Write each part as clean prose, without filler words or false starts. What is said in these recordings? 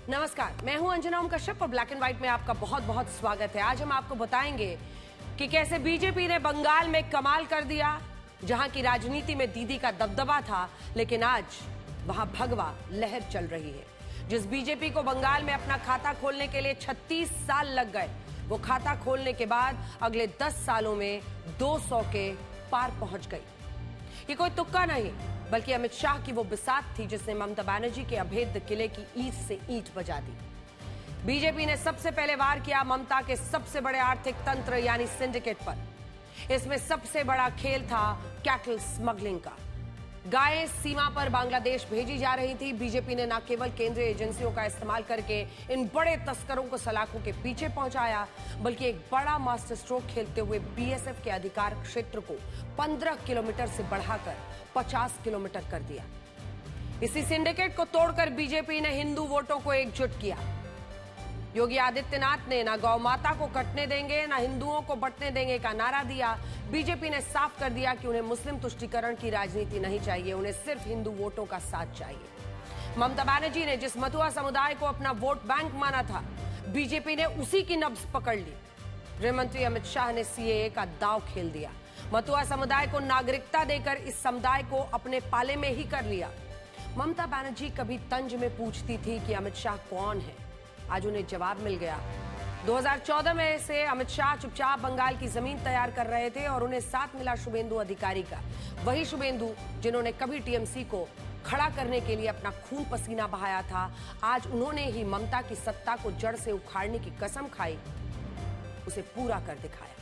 नमस्कार, मैं हूं अंजना ओम कश्यप और ब्लैक एंड व्हाइट में आपका बहुत बहुत स्वागत है। आज हम आपको बताएंगे कि कैसे बीजेपी ने बंगाल में कमाल कर दिया। जहां की राजनीति में दीदी का दबदबा था, लेकिन आज वहां भगवा लहर चल रही है। जिस बीजेपी को बंगाल में अपना खाता खोलने के लिए 36 साल लग गए, वो खाता खोलने के बाद अगले 10 सालों में 200 के पार पहुंच गई। ये कोई तुक्का नहीं, बल्कि अमित शाह की वो बिसात थी जिसने ममता बनर्जी के अभेद्य किले की ईंट से ईंट बजा दी। बीजेपी ने सबसे पहले वार किया ममता के सबसे बड़े आर्थिक तंत्र यानी सिंडिकेट पर। इसमें सबसे बड़ा खेल था कैटल स्मगलिंग का। गायें सीमा पर बांग्लादेश भेजी जा रही थी। बीजेपी ने न केवल केंद्रीय एजेंसियों का इस्तेमाल करके इन बड़े तस्करों को सलाखों के पीछे पहुंचाया, बल्कि एक बड़ा मास्टर स्ट्रोक खेलते हुए बीएसएफ के अधिकार क्षेत्र को 15 किलोमीटर से बढ़ाकर 50 किलोमीटर कर दिया। इसी सिंडिकेट को तोड़कर बीजेपी ने हिंदू वोटों को एकजुट किया। योगी आदित्यनाथ ने ना गौ माता को कटने देंगे, ना हिंदुओं को बंटने देंगे का नारा दिया। बीजेपी ने साफ कर दिया कि उन्हें मुस्लिम तुष्टीकरण की राजनीति नहीं चाहिए, उन्हें सिर्फ हिंदू वोटों का साथ चाहिए। ममता बनर्जी ने जिस मथुआ समुदाय को अपना वोट बैंक माना था, बीजेपी ने उसी की नब्ज पकड़ ली। गृह मंत्री अमित शाह ने सीएए का दांव खेल दिया। मथुआ समुदाय को नागरिकता देकर इस समुदाय को अपने पाले में ही कर लिया। ममता बनर्जी कभी तंज में पूछती थी कि अमित शाह कौन है, आज उन्हें जवाब मिल गया। 2014 में से अमित शाह चुपचाप बंगाल की जमीन तैयार कर रहे थे और उन्हें साथ मिला शुभेंदु अधिकारी का। वही शुभेंदु जिन्होंने कभी टीएमसी को खड़ा करने के लिए अपना खून पसीना बहाया था, आज उन्होंने ही ममता की सत्ता को जड़ से उखाड़ने की कसम खाई, उसे पूरा कर दिखाया।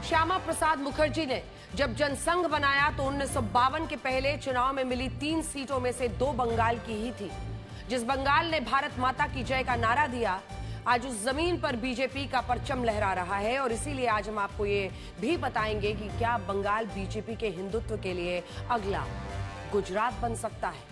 श्यामा प्रसाद मुखर्जी ने जब जनसंघ बनाया तो 1952 के पहले चुनाव में मिली 3 सीटों में से 2 बंगाल की ही थी। जिस बंगाल ने भारत माता की जय का नारा दिया, आज उस जमीन पर बीजेपी का परचम लहरा रहा है। और इसीलिए आज हम आपको ये भी बताएंगे कि क्या बंगाल बीजेपी के हिंदुत्व के लिए अगला गुजरात बन सकता है।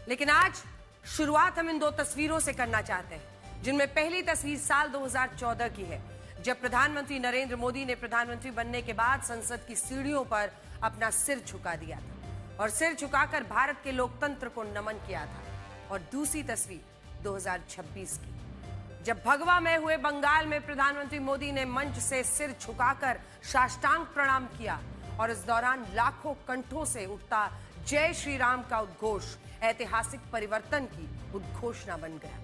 लेकिन आज शुरुआत हम इन 2 तस्वीरों से करना चाहते हैं, जिनमें पहली तस्वीर साल 2014 की है, जब प्रधानमंत्री नरेंद्र मोदी ने प्रधानमंत्री बनने के बाद संसद की सीढ़ियों पर अपना सिर झुका दिया था और सिर झुकाकर भारत के लोकतंत्र को नमन किया था। और दूसरी तस्वीर 2026 की, जब भगवा में हुए बंगाल में प्रधानमंत्री मोदी ने मंच से सिर झुकाकर साष्टांग प्रणाम किया और इस दौरान लाखों कंठों से उठता जय श्री राम का उद्घोष ऐतिहासिक परिवर्तन की उद्घोषणा बन गया।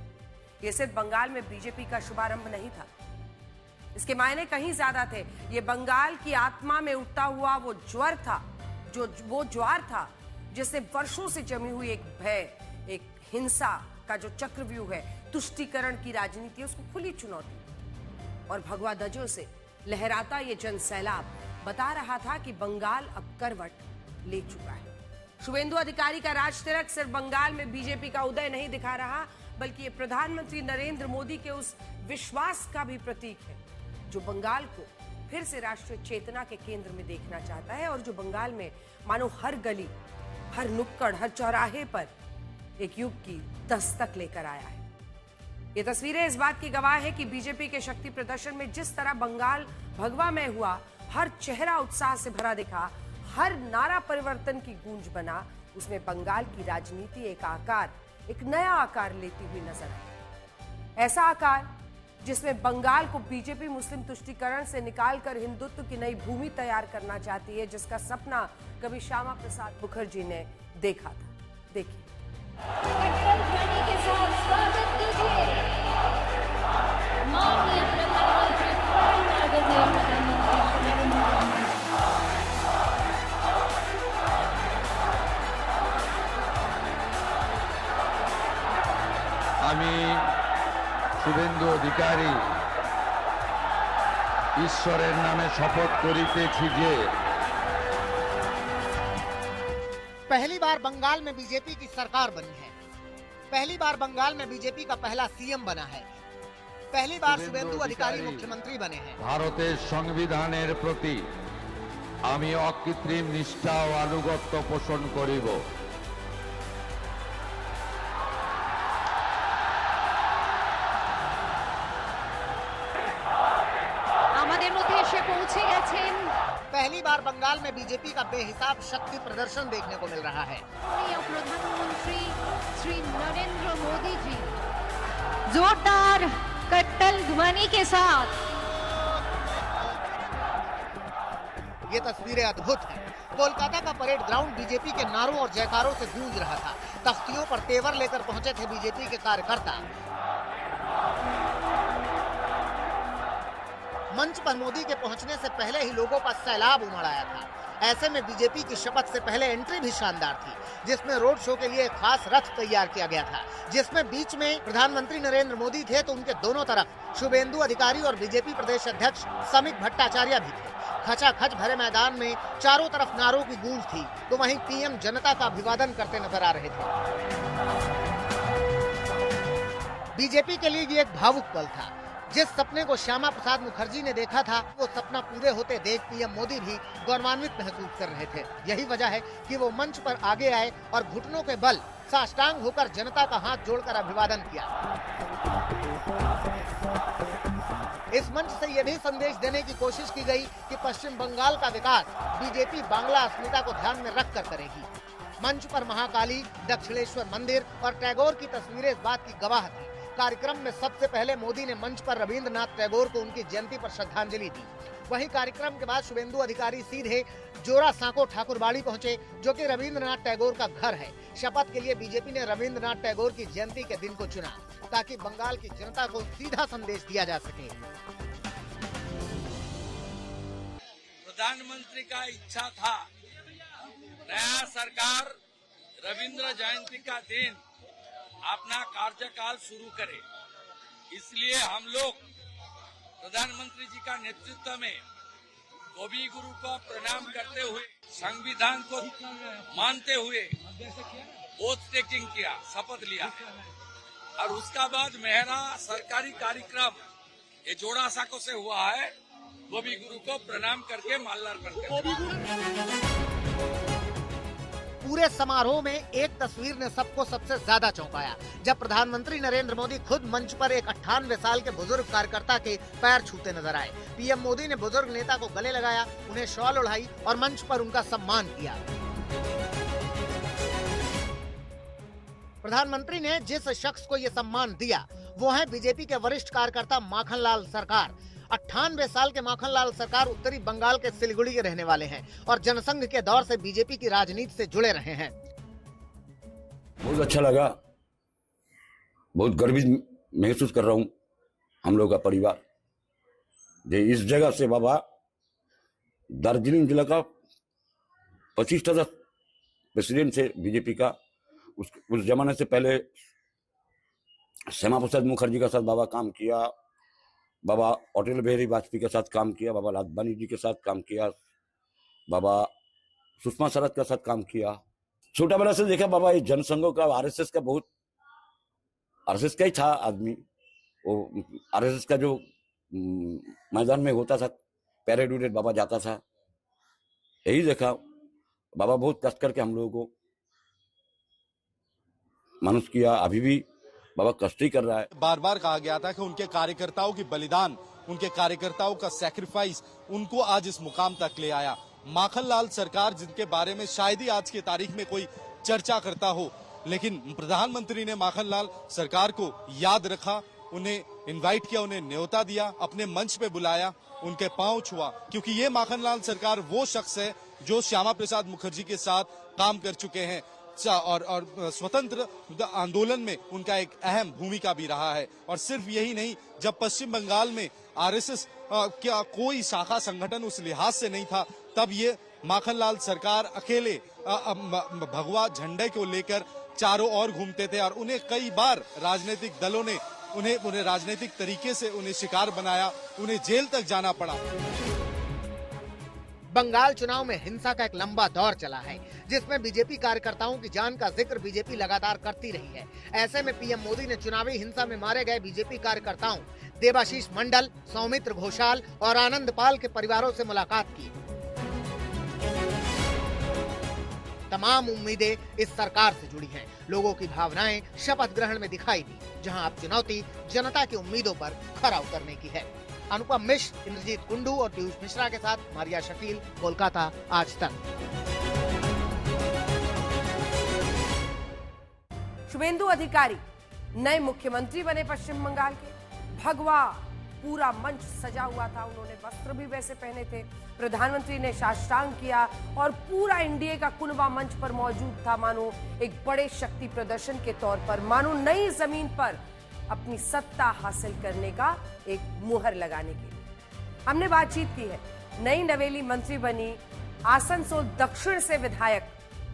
ये सिर्फ बंगाल में बीजेपी का शुभारंभ नहीं था, इसके मायने कहीं ज्यादा थे। ये बंगाल की आत्मा में उठता हुआ वो ज्वार था, वो ज्वार था जिससे वर्षों से जमी हुई एक भय, एक हिंसा का जो चक्रव्यूह है, तुष्टीकरण की राजनीति, उसको खुली चुनौती। और भगवा ध्वजों से लहराता ये जन सैलाब बता रहा था कि बंगाल अब करवट ले चुका है। शुभेंदु अधिकारी का राज तिलक सिर्फ बंगाल में बीजेपी का उदय नहीं दिखा रहा, बल्कि ये प्रधानमंत्री नरेंद्र मोदी के उस विश्वास का भी प्रतीक है जो बंगाल को फिर से राष्ट्रीय चेतना के केंद्र में देखना चाहता है और जो बंगाल में मानो हर गली, हर नुक्कड़, हर चौराहे पर एक युग की दस्तक लेकर आया है। ये तस्वीरें इस बात की गवाह है कि बीजेपी के शक्ति प्रदर्शन में जिस तरह बंगाल भगवा में हुआ, हर चेहरा उत्साह से भरा दिखा, हर नारा परिवर्तन की गूंज बना, उसमें बंगाल की राजनीति एक नया आकार लेती हुई नजर आई। ऐसा आकार जिसमें बंगाल को बीजेपी मुस्लिम तुष्टीकरण से निकालकर हिंदुत्व की नई भूमि तैयार करना चाहती है, जिसका सपना कभी श्यामा प्रसाद मुखर्जी ने देखा था। देखिए के साथ स्वागत कीजिए माननीय प्रधानमंत्री আমি শুভেন্দু অধিকারী ঈশ্বরের নামে শপথ করিতেছি যে पहली बार बंगाल में बीजेपी की सरकार बनी है। पहली बार बंगाल में बीजेपी का पहला सीएम बना है। पहली बार शुभेंदु अधिकारी मुख्यमंत्री बने हैं। ভারতের সংবিধানের প্রতি আমি অকৃত্রিম নিষ্ঠা ও আনুগত্য পোষণ করিব। আমাদের মধ্যে এসে পৌঁছে গেছেন पहली बार बंगाल में बीजेपी का बेहिसाब शक्ति प्रदर्शन देखने को मिल रहा है। प्रधानमंत्री श्री नरेंद्र मोदी जी जोरदार कट्टल ध्वनि के साथ। ये तस्वीरें अद्भुत हैं। कोलकाता का परेड ग्राउंड बीजेपी के नारों और जयकारों से गूंज रहा था। तख्तियों पर तेवर लेकर पहुंचे थे बीजेपी के कार्यकर्ता। मंच पर मोदी के पहुंचने से पहले ही लोगों का सैलाब उमड़ आया था। ऐसे में बीजेपी की शपथ से पहले एंट्री भी शानदार थी, जिसमें रोड शो के लिए एक खास रथ तैयार किया गया था, जिसमें बीच में प्रधानमंत्री नरेंद्र मोदी थे तो उनके दोनों तरफ शुभेंदु अधिकारी और बीजेपी प्रदेश अध्यक्ष समिक भट्टाचार्य भी थे। खचाखच भरे मैदान में चारों तरफ नारों की गूंज थी, तो वहीं पीएम जनता का अभिवादन करते नजर आ रहे थे। बीजेपी के लिए ये एक भावुक पल था। जिस सपने को श्यामा प्रसाद मुखर्जी ने देखा था, वो सपना पूरे होते देख पीएम मोदी भी गौरवान्वित महसूस कर रहे थे। यही वजह है कि वो मंच पर आगे आए और घुटनों के बल साष्टांग होकर जनता का हाथ जोड़कर अभिवादन किया। इस मंच से यह भी संदेश देने की कोशिश की गई कि पश्चिम बंगाल का विकास बीजेपी बांग्ला अस्मिता को ध्यान में रखकर करेगी। मंच पर महाकाली, दक्षिणेश्वर मंदिर और टैगोर की तस्वीरें इस बात की गवाह थी। कार्यक्रम में सबसे पहले मोदी ने मंच पर रविंद्रनाथ टैगोर को उनकी जयंती पर श्रद्धांजलि दी। वहीं कार्यक्रम के बाद शुभेंदु अधिकारी सीधे जोरा सांको ठाकुरबाड़ी पहुंचे, जो कि रविंद्रनाथ टैगोर का घर है। शपथ के लिए बीजेपी ने रविंद्रनाथ टैगोर की जयंती के दिन को चुना, ताकि बंगाल की जनता को सीधा संदेश दिया जा सके। प्रधानमंत्री का इच्छा था नया सरकार रविंद्र जयंती का दिन अपना कार्यकाल शुरू करे, इसलिए हम लोग प्रधानमंत्री जी का नेतृत्व में कवि गुरु को प्रणाम करते हुए, संविधान को मानते हुए ओथ टेकिंग किया, शपथ लिया। और उसका बाद मेरा सरकारी कार्यक्रम ये जोड़ा साको से हुआ है, कवि गुरु को प्रणाम करके माल्यार्पण करके। पूरे समारोह में एक तस्वीर ने सबको सबसे ज्यादा चौंकाया, जब प्रधानमंत्री नरेंद्र मोदी खुद मंच पर एक 98 साल के बुजुर्ग कार्यकर्ता के पैर छूते नजर आए। पीएम मोदी ने बुजुर्ग नेता को गले लगाया, उन्हें शॉल ओढ़ाई और मंच पर उनका सम्मान किया। प्रधानमंत्री ने जिस शख्स को ये सम्मान दिया, वो है बीजेपी के वरिष्ठ कार्यकर्ता माखनलाल सरकार। 98 साल के माखनलाल सरकार उत्तरी बंगाल के सिलीगुड़ी के रहने वाले हैं और जनसंघ के दौर से बीजेपी की राजनीति से जुड़े रहे हैं। बहुत अच्छा लगा, बहुत गर्वित महसूस कर रहा हूँ। हम लोग का परिवार इस जगह से बाबा दार्जिलिंग जिला का 25 प्रेसिडेंट से बीजेपी का, उस जमाने से पहले श्यामा प्रसाद मुखर्जी के साथ बाबा काम किया, बाबा अटल बिहारी वाजपेयी के साथ काम किया, बाबा लालबानी जी के साथ काम किया, बाबा सुषमा स्वराज के साथ काम किया। छोटा बड़ा से देखा बाबा ये जनसंघों का, आरएसएस का, बहुत आरएसएस का ही था आदमी। वो आरएसएस का जो मैदान में होता था पैरेड उरेड, बाबा जाता था। यही देखा बाबा बहुत कष्ट करके हम लोगों को मानुष किया। अभी भी बाबा कष्ट ही कर रहा है। बार बार कहा गया था कि उनके कार्यकर्ताओं की बलिदान, उनके कार्यकर्ताओं का सैक्रिफाइस उनको आज इस मुकाम तक ले आया। माखनलाल सरकार, जिनके बारे में शायद ही आज की तारीख में कोई चर्चा करता हो, लेकिन प्रधानमंत्री ने माखनलाल सरकार को याद रखा, उन्हें इनवाइट किया, उन्हें न्योता दिया, अपने मंच पे बुलाया, उनके पांव छुआ, क्योंकि ये माखनलाल सरकार वो शख्स है जो श्यामा प्रसाद मुखर्जी के साथ काम कर चुके हैं और स्वतंत्र आंदोलन में उनका एक अहम भूमिका भी रहा है। और सिर्फ यही नहीं, जब पश्चिम बंगाल में आरएसएस क्या कोई शाखा संगठन उस लिहाज से नहीं था, तब ये माखनलाल सरकार अकेले भगवा झंडे को लेकर चारों ओर घूमते थे और उन्हें कई बार राजनीतिक दलों ने उन्हें राजनीतिक तरीके से उन्हें शिकार बनाया, उन्हें जेल तक जाना पड़ा। बंगाल चुनाव में हिंसा का एक लंबा दौर चला है, जिसमें बीजेपी कार्यकर्ताओं की जान का जिक्र बीजेपी लगातार करती रही है। ऐसे में पीएम मोदी ने चुनावी हिंसा में मारे गए बीजेपी कार्यकर्ताओं देवाशीष मंडल, सौमित्र घोषाल और आनंद पाल के परिवारों से मुलाकात की। तमाम उम्मीदें इस सरकार से जुड़ी हैं। लोगों की भावनाएं शपथ ग्रहण में दिखाई दी, जहां अब चुनौती जनता की उम्मीदों पर खरा उतरने की है। अनुपम मिश्र, इंद्रजीत कुंडू और पीयूष मिश्रा के साथ मारिया शकील, कोलकाता, आज तक। शुभेंदु अधिकारी नए मुख्यमंत्री बने पश्चिम बंगाल के। भगवा पूरा मंच सजा हुआ था, उन्होंने वस्त्र भी वैसे पहने थे, प्रधानमंत्री ने साष्टांग किया और पूरा एनडीए का कुनबा मंच पर मौजूद था, मानो एक बड़े शक्ति प्रदर्शन के तौर पर, मानो नई जमीन पर अपनी सत्ता हासिल करने का एक मुहर लगाने के लिए। हमने बातचीत की है, नई नवेली मंत्री बनी आसनसोल दक्षिण से विधायक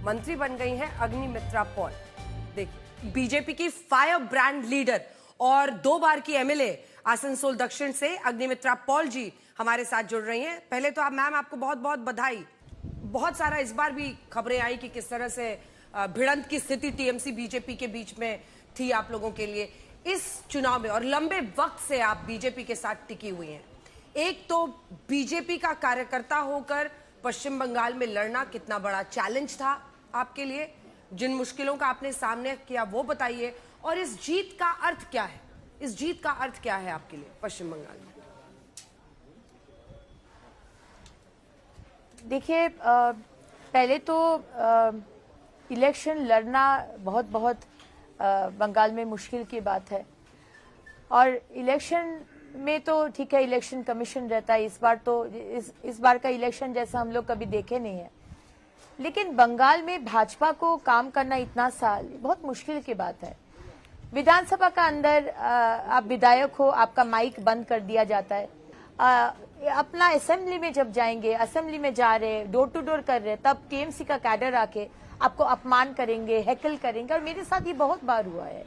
मंत्री बन गई हैं अग्निमित्रा पॉल। देखिए, बीजेपी की फायर ब्रांड लीडर और 2 बार की एमएलए आसनसोल दक्षिण से अग्निमित्रा पॉल जी हमारे साथ जुड़ रही हैं। पहले तो आप मैम, आपको बहुत बहुत बधाई। बहुत सारा इस बार भी खबरें आई कि किस तरह से भिड़ंत की स्थिति टीएमसी बीजेपी के बीच में थी आप लोगों के लिए इस चुनाव में, और लंबे वक्त से आप बीजेपी के साथ टिकी हुई हैं। एक तो बीजेपी का कार्यकर्ता होकर पश्चिम बंगाल में लड़ना कितना बड़ा चैलेंज था आपके लिए, जिन मुश्किलों का आपने सामना किया वो बताइए, और इस जीत का अर्थ क्या है? इस जीत का अर्थ क्या है आपके लिए पश्चिम बंगाल में? देखिए, पहले तो इलेक्शन लड़ना बहुत बहुत बंगाल में मुश्किल की बात है, और इलेक्शन में तो ठीक है, इलेक्शन कमीशन रहता है। इस बार तो इस बार का इलेक्शन जैसा हम लोग कभी देखे नहीं है, लेकिन बंगाल में भाजपा को काम करना इतना साल बहुत मुश्किल की बात है। विधानसभा का अंदर आप विधायक हो, आपका माइक बंद कर दिया जाता है। अपना असेंबली में जब जाएंगे, असेंबली में जा रहे, डोर टू डोर कर रहे, तब टीएमसी का कैडर आके आपको अपमान करेंगे, हैकल करेंगे, और मेरे साथ ये बहुत बार हुआ है।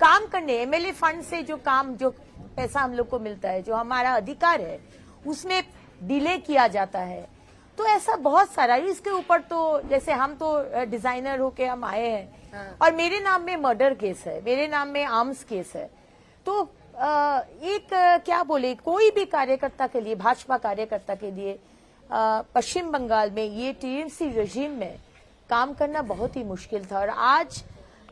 काम करने एमएलए फंड से जो पैसा हम लोग को मिलता है, जो हमारा अधिकार है, उसमें डिले किया जाता है। तो ऐसा बहुत सारा, इसके ऊपर तो जैसे हम तो डिजाइनर होके हम आए हैं, और मेरे नाम में मर्डर केस है, मेरे नाम में आर्म्स केस है। तो एक क्या बोले, कोई भी कार्यकर्ता के लिए, भाजपा कार्यकर्ता के लिए पश्चिम बंगाल में ये टीएमसी रेजिम में काम करना बहुत ही मुश्किल था। और आज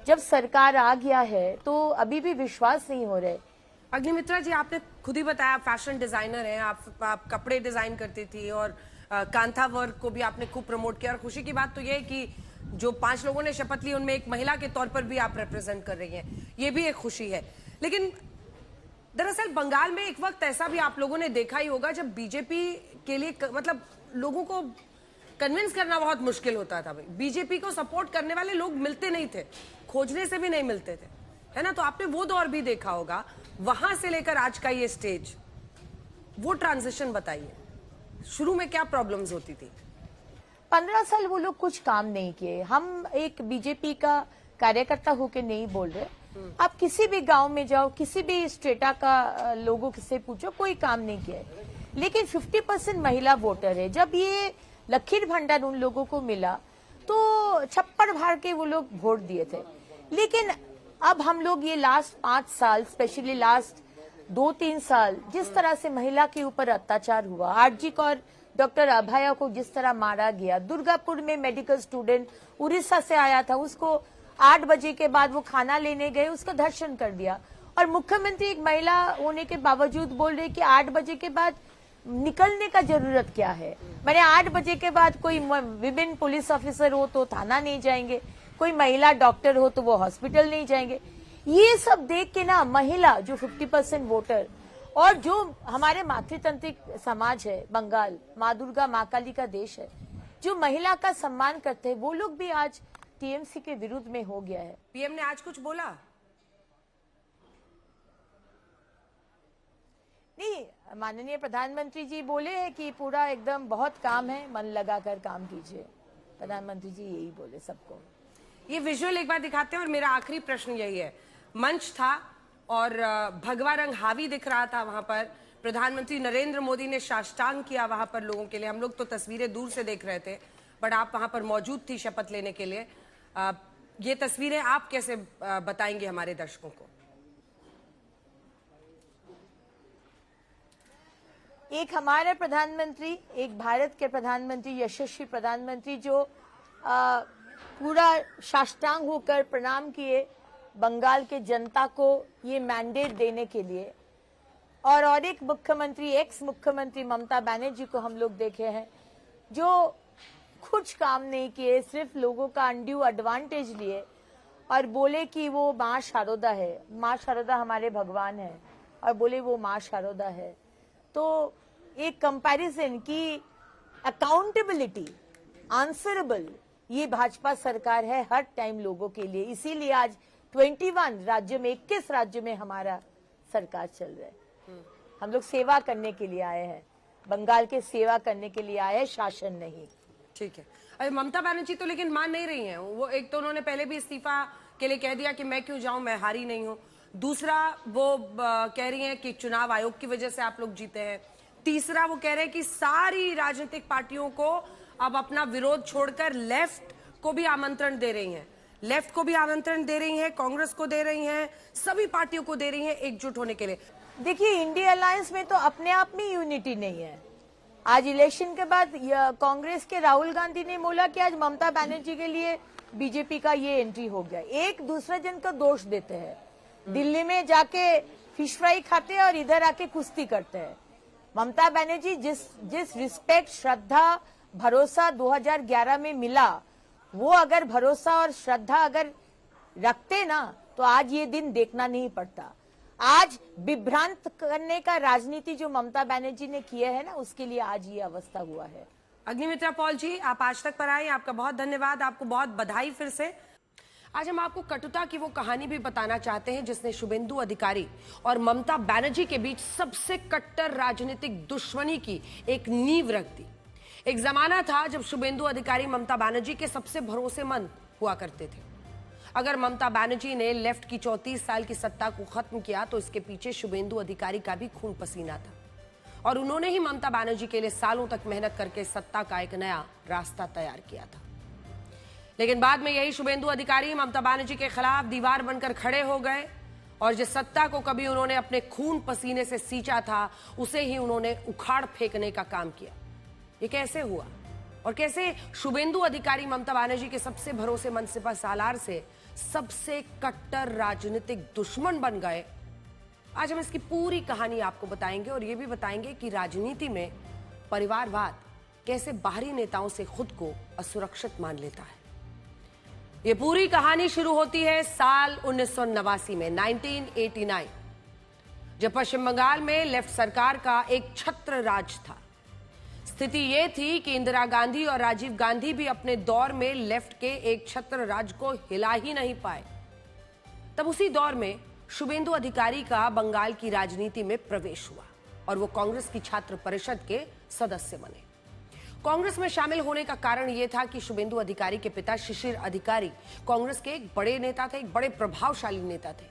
जब सरकार आ गया है तो अभी भी विश्वास नहीं हो रहे। अग्निमित्रा जी, आपने खुद ही बताया फैशन डिजाइनर हैं आप कपड़े डिजाइन करती थी, और कांथा वर्क को भी आपने खूब प्रमोट किया, और खुशी की बात तो ये है कि जो 5 लोगों ने शपथ ली उनमें एक महिला के तौर पर भी आप रिप्रेजेंट कर रही हैं, ये भी एक खुशी है। लेकिन दरअसल बंगाल में एक वक्त ऐसा भी आप लोगों ने देखा ही होगा जब बीजेपी के लिए मतलब लोगों को कन्विंस करना बहुत मुश्किल होता था। भाई, बीजेपी को सपोर्ट करने वाले लोग मिलते नहीं थे, खोजने से भी नहीं मिलते थे, है ना? तो आपने वो दौर भी देखा होगा, वहां से लेकर आज का ये स्टेज, वो ट्रांजिशन बताइए, शुरू में क्या प्रॉब्लम्स होती थी? 15 साल वो लोग कुछ काम नहीं किए। हम एक बीजेपी का कार्यकर्ता होके नहीं बोल रहे, आप किसी भी गांव में जाओ, किसी भी स्टेटा का लोगों से पूछो, कोई काम नहीं किया है। लेकिन 50% महिला वोटर है। जब ये लखीर भंडार उन लोगों को मिला तो छप्पर भार के वो लोग वोट दिए थे। लेकिन अब हम लोग ये लास्ट 5 साल, स्पेशली लास्ट 2-3 साल, जिस तरह से महिला के ऊपर अत्याचार हुआ, आरजी कौर डॉक्टर अभया को जिस तरह मारा गया, दुर्गापुर में मेडिकल स्टूडेंट उड़ीसा से आया था, उसको 8 बजे के बाद वो खाना लेने गए, उसका धर्षण कर दिया, और मुख्यमंत्री एक महिला होने के बावजूद बोल रहे कि 8 बजे के बाद निकलने का जरूरत क्या है। मैंने 8 बजे के बाद कोई विमेन पुलिस ऑफिसर हो तो थाना नहीं जाएंगे, कोई महिला डॉक्टर हो तो वो हॉस्पिटल नहीं जाएंगे। ये सब देख के ना, महिला जो 50% वोटर, और जो हमारे मातृतांत्रिक समाज है बंगाल, माँ दुर्गा माँ काली का देश है, जो महिला का सम्मान करते हैं, वो लोग भी आज टीएमसी के विरुद्ध में हो गया है। पीएम ने आज कुछ बोला नहीं? माननीय प्रधानमंत्री जी बोले हैं कि पूरा एकदम बहुत काम है, मन लगाकर काम कीजिए। प्रधानमंत्री जी यही बोले सबको। ये विजुअल एक बार दिखाते हैं, और मेरा आखिरी प्रश्न यही है। मंच था और भगवा रंग हावी दिख रहा था वहां पर, प्रधानमंत्री नरेंद्र मोदी ने साष्टांग किया वहां पर लोगों के लिए। हम लोग तो तस्वीरें दूर से देख रहे थे, बट आप वहां पर मौजूद थी शपथ लेने के लिए। ये तस्वीरें आप कैसे बताएंगे हमारे दर्शकों को? एक हमारे प्रधानमंत्री, एक भारत के प्रधानमंत्री, यशस्वी प्रधानमंत्री, जो पूरा साष्टांग होकर प्रणाम किए बंगाल के जनता को ये मैंडेट देने के लिए और एक मुख्यमंत्री, एक्स मुख्यमंत्री ममता बनर्जी को हम लोग देखे हैं जो कुछ काम नहीं किए, सिर्फ लोगों का अनड्यू एडवांटेज लिए और बोले कि वो माँ शारदा है, माँ शारदा हमारे भगवान है, और बोले वो माँ शारदा है। तो एक कंपैरिजन की अकाउंटेबिलिटी, आंसरेबल, ये भाजपा सरकार है हर टाइम लोगों के लिए। इसीलिए आज 21 राज्य में, 21 राज्य में हमारा सरकार चल रहा है। हम लोग सेवा करने के लिए आए हैं, बंगाल के सेवा करने के लिए आए हैं, शासन नहीं। ठीक है। अरे ममता बनर्जी तो लेकिन मान नहीं रही हैं। वो एक तो उन्होंने पहले भी इस्तीफा के लिए कह दिया कि मैं क्यों जाऊं, मैं हारी नहीं हूं। दूसरा वो कह रही हैं कि चुनाव आयोग की वजह से आप लोग जीते हैं। तीसरा वो कह रहे हैं कि सारी राजनीतिक पार्टियों को अब अपना विरोध छोड़कर लेफ्ट को भी आमंत्रण दे रही हैं, लेफ्ट को भी आमंत्रण दे रही हैं, कांग्रेस को दे रही हैं, सभी पार्टियों को दे रही हैं एकजुट होने के लिए। देखिए, इंडिया अलायंस में तो अपने आप में यूनिटी नहीं है। आज इलेक्शन के बाद कांग्रेस के राहुल गांधी ने बोला कि आज ममता बनर्जी के लिए बीजेपी का ये एंट्री हो गया। एक दूसरे जन का दोष देते हैं। दिल्ली में जाके फिश फ्राई खाते हैं और इधर आके कुश्ती करते हैं। ममता बनर्जी जिस रिस्पेक्ट, श्रद्धा, भरोसा 2011 में मिला, वो अगर भरोसा और श्रद्धा अगर रखते ना तो आज ये दिन देखना नहीं पड़ता। आज विभ्रांत करने का राजनीति जो ममता बनर्जी ने किया है ना, उसके लिए आज ये अवस्था हुआ है। अग्निमित्रा पॉल जी, आप आज तक पर आए, आपका बहुत धन्यवाद, आपको बहुत बधाई फिर से। आज हम आपको कटुता की वो कहानी भी बताना चाहते हैं जिसने शुभेंदु अधिकारी और ममता बनर्जी के बीच सबसे कट्टर राजनीतिक दुश्मनी की एक नींव रख दी। एक जमाना था जब शुभेंदु अधिकारी ममता बनर्जी के सबसे भरोसेमंद हुआ करते थे। अगर ममता बनर्जी ने लेफ्ट की 34 साल की सत्ता को खत्म किया तो इसके पीछे शुभेंदु अधिकारी का भी खून पसीना था, और उन्होंने ही ममता बनर्जी के लिए सालों तक मेहनत करके सत्ता का एक नया रास्ता तैयार किया था। लेकिन बाद में यही शुभेंदु अधिकारी ममता बनर्जी के खिलाफ दीवार बनकर खड़े हो गए, और जिस सत्ता को कभी उन्होंने अपने खून पसीने से सींचा था, उसे ही उन्होंने उखाड़ फेंकने का काम किया। ये कैसे हुआ और कैसे शुभेंदु अधिकारी ममता बनर्जी के सबसे भरोसेमंद सिपह सालार से सबसे कट्टर राजनीतिक दुश्मन बन गए, आज हम इसकी पूरी कहानी आपको बताएंगे। और ये भी बताएंगे कि राजनीति में परिवारवाद कैसे बाहरी नेताओं से खुद को असुरक्षित मान लेता है। ये पूरी कहानी शुरू होती है साल 1989 में, 1989, जब पश्चिम बंगाल में लेफ्ट सरकार का एक छत्र राज था। स्थिति ये थी कि इंदिरा गांधी और राजीव गांधी भी अपने दौर में लेफ्ट के एक छत्र राज को हिला ही नहीं पाए। तब उसी दौर में शुभेंदु अधिकारी का बंगाल की राजनीति में प्रवेश हुआ और वो कांग्रेस की छात्र परिषद के सदस्य बने। कांग्रेस में शामिल होने का कारण यह था कि शुभेंदु अधिकारी के पिता शिशिर अधिकारी कांग्रेस के एक बड़े नेता थे, एक बड़े प्रभावशाली नेता थे,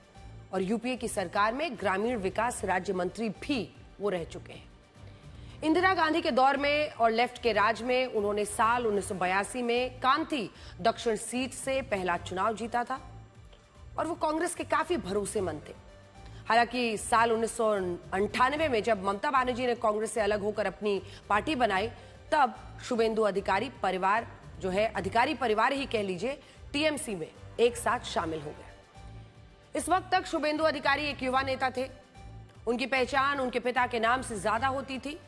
और यूपीए की सरकार में ग्रामीण विकास राज्य मंत्री भी वो रह चुके हैं। इंदिरा गांधी के दौर में और लेफ्ट के राज में उन्होंने साल 1982 में कांथी दक्षिण सीट से पहला चुनाव जीता था, और वो कांग्रेस के काफी भरोसेमंद थे। हालांकि साल 1998 में जब ममता बनर्जी ने कांग्रेस से अलग होकर अपनी पार्टी बनाई, तब शुभेंदु अधिकारी परिवार जो है, अधिकारी परिवार ही कह लीजिए, टीएमसी में एक साथ शामिल हो गया। इस वक्त तक शुभेंदु अधिकारी एक युवा नेता थे। उनकी पहचान उनके पिता के नाम से ज्यादा होती थी।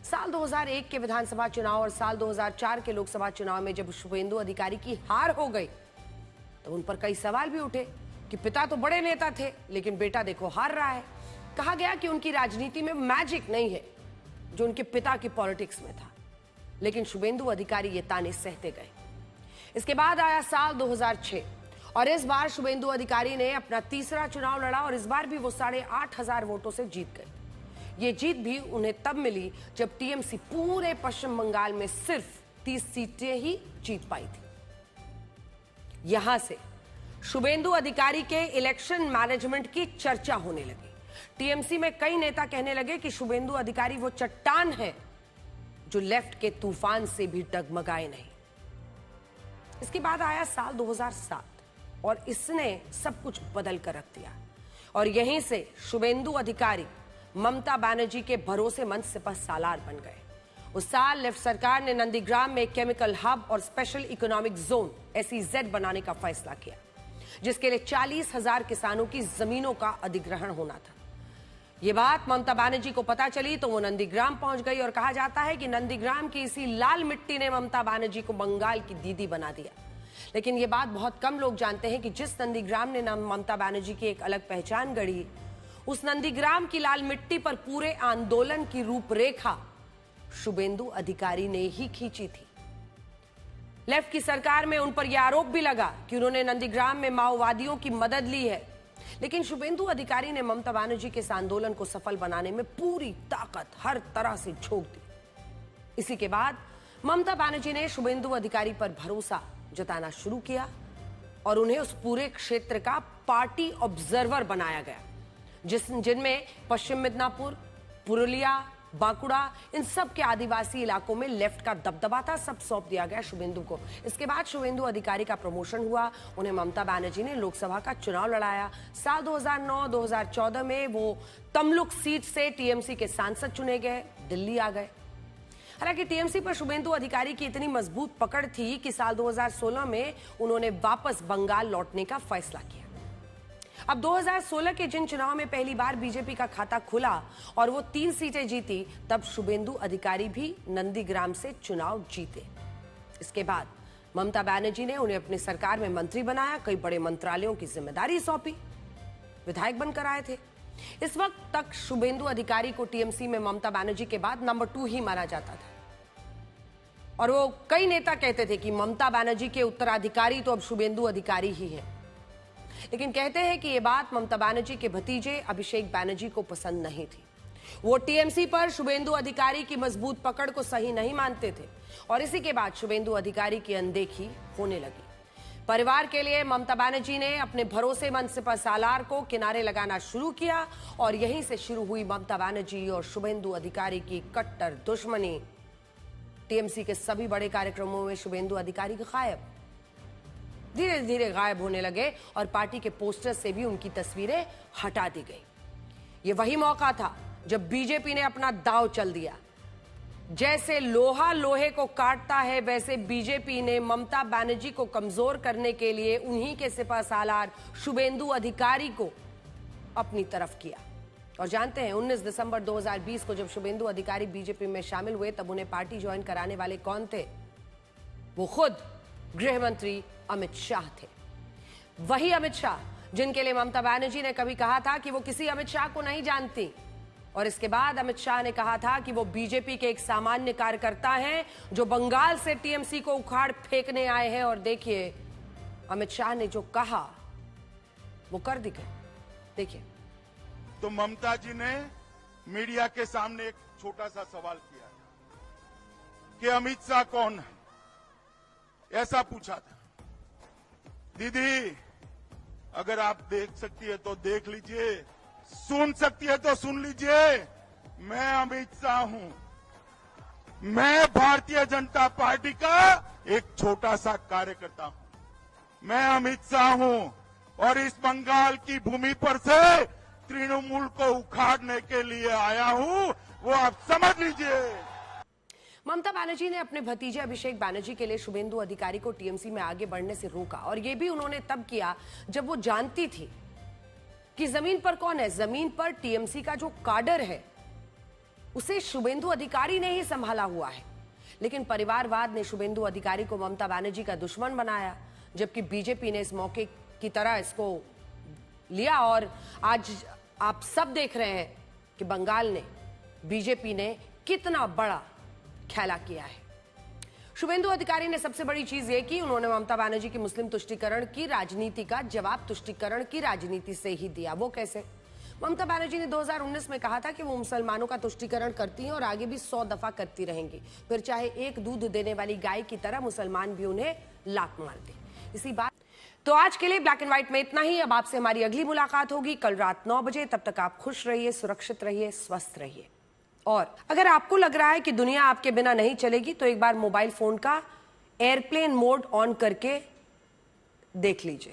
साल 2001 के विधानसभा चुनाव और साल 2004 के लोकसभा चुनाव में जब शुभेंदु अधिकारी की हार हो गई, तो उन पर कई सवाल भी उठे कि पिता तो बड़े नेता थे, लेकिन बेटा देखो हार रहा है। कहा गया कि उनकी राजनीति में मैजिक नहीं है जो उनके पिता की पॉलिटिक्स में था, लेकिन शुभेंदु अधिकारी ये ताने सहते गए। इसके बाद आया साल 2006 और इस बार शुभेंदु अधिकारी ने अपना तीसरा चुनाव लड़ा और इस बार भी वो 8,500 वोटों से जीत गए। ये जीत भी उन्हें तब मिली जब टीएमसी पूरे पश्चिम बंगाल में सिर्फ 30 सीटें ही जीत पाई थी। यहां से शुभेंदु अधिकारी के इलेक्शन मैनेजमेंट की चर्चा होने लगी। टीएमसी में कई नेता कहने लगे कि शुभेंदु अधिकारी वो चट्टान है जो लेफ्ट के तूफान से भी डगमगाए नहीं। इसके बाद आया साल 2007 और इसने सब कुछ बदल कर रख दिया, और यहीं से शुभेंदु अधिकारी ममता बनर्जी के भरोसेमंद सिपह सालार बन गए। उस साल लेफ्ट सरकार ने नंदीग्राम में केमिकल हब और स्पेशल इकोनॉमिक जोन SEZ बनाने का फैसला किया, जिसके लिए 40,000 किसानों की जमीनों का अधिग्रहण होना था। ये बात ममता बनर्जी को पता चली तो वो नंदीग्राम पहुंच गई और कहा जाता है कि नंदीग्राम की इसी लाल मिट्टी ने ममता बनर्जी को बंगाल की दीदी बना दिया। लेकिन ये बात बहुत कम लोग जानते हैं कि जिस नंदीग्राम ने ममता बनर्जी की एक अलग पहचान गढ़ी, उस नंदीग्राम की लाल मिट्टी पर पूरे आंदोलन की रूपरेखा शुभेंदु अधिकारी ने ही खींची थी। लेफ्ट की सरकार में उन पर यह आरोप भी लगा कि उन्होंने नंदीग्राम में माओवादियों की मदद ली है, लेकिन शुभेंदु अधिकारी ने ममता बनर्जी के इस आंदोलन को सफल बनाने में पूरी ताकत हर तरह से झोंक दी। इसी के बाद ममता बनर्जी ने शुभेंदु अधिकारी पर भरोसा जताना शुरू किया और उन्हें उस पूरे क्षेत्र का पार्टी ऑब्जर्वर बनाया गया, जिनमें पश्चिम मिदनापुर, पुरुलिया, बांकुड़ा, इन सब के आदिवासी इलाकों में लेफ्ट का दबदबा था। सब सौंप दिया गया शुभेंदु को। इसके बाद शुभेंदु अधिकारी का प्रमोशन हुआ। उन्हें ममता बनर्जी ने लोकसभा का चुनाव लड़ाया। साल 2009-2014 में वो तमलुक सीट से टीएमसी के सांसद चुने गए, दिल्ली आ गए। हालांकि टीएमसी पर शुभेंदु अधिकारी की इतनी मजबूत पकड़ थी कि साल 2016 में उन्होंने वापस बंगाल लौटने का फैसला किया। अब 2016 के जिन चुनाव में पहली बार बीजेपी का खाता खुला और वो 3 सीटें जीती, तब शुभेंदु अधिकारी भी नंदीग्राम से चुनाव जीते। इसके बाद ममता बनर्जी ने उन्हें अपनी सरकार में मंत्री बनाया, कई बड़े मंत्रालयों की जिम्मेदारी सौंपी, विधायक बनकर आए थे। इस वक्त तक शुभेंदु अधिकारी को टीएमसी में ममता बनर्जी के बाद नंबर 2 ही माना जाता था और वो कई नेता कहते थे कि ममता बनर्जी के उत्तराधिकारी तो अब शुभेंदु अधिकारी ही है। लेकिन कहते हैं कि ये बात ममता बनर्जी के भतीजे अभिषेक बनर्जी को पसंद नहीं थी। वो टीएमसी पर शुभेंदु अधिकारी की मजबूत पकड़ को सही नहीं मानते थे और इसी के बाद शुभेंदु अधिकारी की अनदेखी होने लगी। परिवार के लिए ममता बनर्जी ने अपने भरोसेमंद सिपा सालार को किनारे लगाना शुरू किया और यहीं से शुरू हुई ममता बनर्जी और शुभेंदु अधिकारी की कट्टर दुश्मनी। टीएमसी के सभी बड़े कार्यक्रमों में शुभेंदु अधिकारी गायब, धीरे धीरे गायब होने लगे और पार्टी के पोस्टर से भी उनकी तस्वीरें हटा दी गई। ये वही मौका था जब बीजेपी ने अपना दांव चल दिया। जैसे लोहा लोहे को काटता है, वैसे बीजेपी ने ममता बनर्जी को कमजोर करने के लिए उन्हीं के सिपा सालार शुभेंदु अधिकारी को अपनी तरफ किया। और जानते हैं 19 दिसंबर 2020 को जब शुभेंदु अधिकारी बीजेपी में शामिल हुए, तब उन्हें पार्टी ज्वाइन कराने वाले कौन थे? वो खुद गृह मंत्री अमित शाह थे। वही अमित शाह जिनके लिए ममता बनर्जी ने कभी कहा था कि वो किसी अमित शाह को नहीं जानती और इसके बाद अमित शाह ने कहा था कि वो बीजेपी के एक सामान्य कार्यकर्ता हैं जो बंगाल से टीएमसी को उखाड़ फेंकने आए हैं। और देखिए अमित शाह ने जो कहा वो कर दिखाए। देखिए, तो ममता जी ने मीडिया के सामने एक छोटा सा सवाल किया कि अमित शाह कौन है, ऐसा पूछा था। दीदी अगर आप देख सकती है तो देख लीजिए, सुन सकती है तो सुन लीजिए, मैं अमित शाह हूं। मैं भारतीय जनता पार्टी का एक छोटा सा कार्यकर्ता हूं। मैं अमित शाह हूं और इस बंगाल की भूमि पर से तृणमूल को उखाड़ने के लिए आया हूं, वो आप समझ लीजिए। ममता बनर्जी ने अपने भतीजे अभिषेक बनर्जी के लिए शुभेंदु अधिकारी को टीएमसी में आगे बढ़ने से रोका और यह भी उन्होंने तब किया जब वो जानती थी कि जमीन पर कौन है। जमीन पर टीएमसी का जो काडर है उसे शुभेंदु अधिकारी ने ही संभाला हुआ है। लेकिन परिवारवाद ने शुभेंदु अधिकारी को ममता बनर्जी का दुश्मन बनाया, जबकि बीजेपी ने इस मौके की तरह इसको लिया। और आज आप सब देख रहे हैं कि बंगाल ने बीजेपी ने कितना बड़ा खेला किया है। शुभेंदु अधिकारी ने सबसे बड़ी चीज ये की, उन्होंने ममता बनर्जी की मुस्लिम तुष्टीकरण की राजनीति का जवाब तुष्टीकरण की राजनीति से ही दिया। वो कैसे? ममता बनर्जी ने 2019 में कहा था कि वो मुसलमानों का तुष्टीकरण करती हैं और आगे भी 100 दफा करती रहेंगी, फिर चाहे एक दूध देने वाली गाय की तरह मुसलमान भी उन्हें लात मार दे। इसी बात तो आज के लिए ब्लैक एंड व्हाइट में इतना ही। अब आपसे हमारी अगली मुलाकात होगी कल रात 9 बजे। तब तक आप खुश रहिए, सुरक्षित रहिए, स्वस्थ रहिए। और अगर आपको लग रहा है कि दुनिया आपके बिना नहीं चलेगी, तो एक बार मोबाइल फोन का एयरप्लेन मोड ऑन करके देख लीजिए।